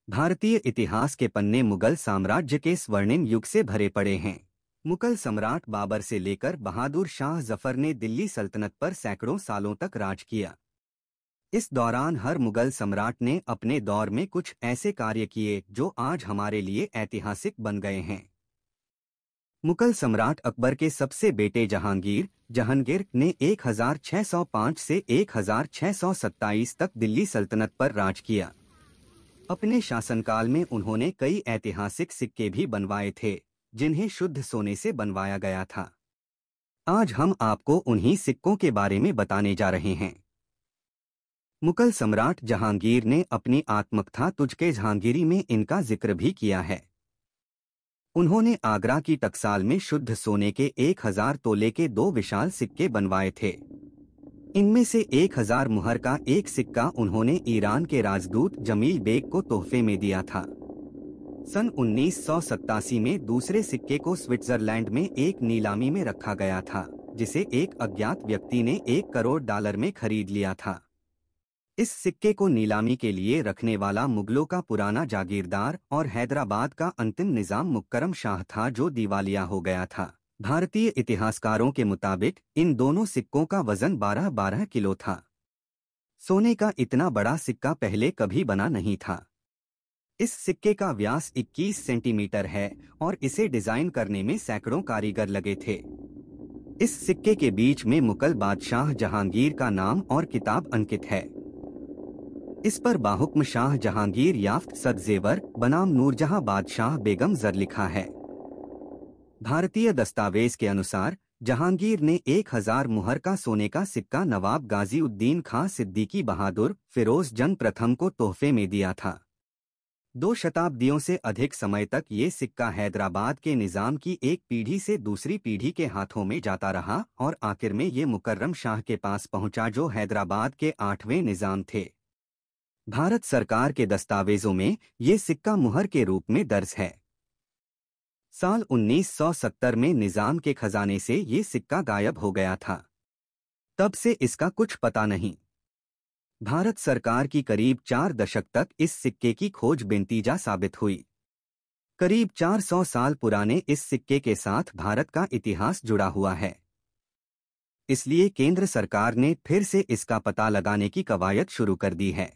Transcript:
भारतीय इतिहास के पन्ने मुगल साम्राज्य के स्वर्णिम युग से भरे पड़े हैं। मुगल सम्राट बाबर से लेकर बहादुर शाह जफर ने दिल्ली सल्तनत पर सैकड़ों सालों तक राज किया। इस दौरान हर मुगल सम्राट ने अपने दौर में कुछ ऐसे कार्य किए जो आज हमारे लिए ऐतिहासिक बन गए हैं। मुगल सम्राट अकबर के सबसे बेटे जहांगीर ने 1605 से 1627 तक दिल्ली सल्तनत पर राज किया। अपने शासनकाल में उन्होंने कई ऐतिहासिक सिक्के भी बनवाए थे, जिन्हें शुद्ध सोने से बनवाया गया था। आज हम आपको उन्हीं सिक्कों के बारे में बताने जा रहे हैं। मुगल सम्राट जहांगीर ने अपनी आत्मकथा तुझके जहांगीरी में इनका जिक्र भी किया है। उन्होंने आगरा की टकसाल में शुद्ध सोने के 1000 तोले के 2 विशाल सिक्के बनवाए थे। इनमें से 1000 मुहर का एक सिक्का उन्होंने ईरान के राजदूत जमील बेग को तोहफे में दिया था। सन 1987 में दूसरे सिक्के को स्विट्जरलैंड में एक नीलामी में रखा गया था, जिसे एक अज्ञात व्यक्ति ने $1 करोड़ में खरीद लिया था। इस सिक्के को नीलामी के लिए रखने वाला मुगलों का पुराना जागीरदार और हैदराबाद का अंतिम निजाम मुकर्रम शाह था, जो दिवालिया हो गया था। भारतीय इतिहासकारों के मुताबिक इन दोनों सिक्कों का वजन 12-12 किलो था। सोने का इतना बड़ा सिक्का पहले कभी बना नहीं था। इस सिक्के का व्यास 21 सेंटीमीटर है और इसे डिजाइन करने में सैकड़ों कारीगर लगे थे। इस सिक्के के बीच में मुगल बादशाह जहांगीर का नाम और किताब अंकित है। इस पर बाहुक्म शाह जहांगीर याफ्त सदजेवर बनाम नूरजहां बादशाह बेगम जर लिखा है। भारतीय दस्तावेज के अनुसार जहांगीर ने 1000 मुहर का सोने का सिक्का नवाब गाजीउद्दीन खां सिद्दीकी बहादुर फिरोज जंग प्रथम को तोहफे में दिया था। 2 शताब्दियों से अधिक समय तक ये सिक्का हैदराबाद के निजाम की एक पीढ़ी से दूसरी पीढ़ी के हाथों में जाता रहा और आखिर में ये मुकर्रम शाह के पास पहुंचा, जो हैदराबाद के 8वें निजाम थे। भारत सरकार के दस्तावेजों में ये सिक्का मुहर के रूप में दर्ज है। साल 1970 में निजाम के खजाने से ये सिक्का गायब हो गया था। तब से इसका कुछ पता नहीं। भारत सरकार की करीब 4 दशक तक इस सिक्के की खोज बेनतीजा साबित हुई। करीब 400 साल पुराने इस सिक्के के साथ भारत का इतिहास जुड़ा हुआ है। इसलिए केंद्र सरकार ने फिर से इसका पता लगाने की कवायद शुरू कर दी है।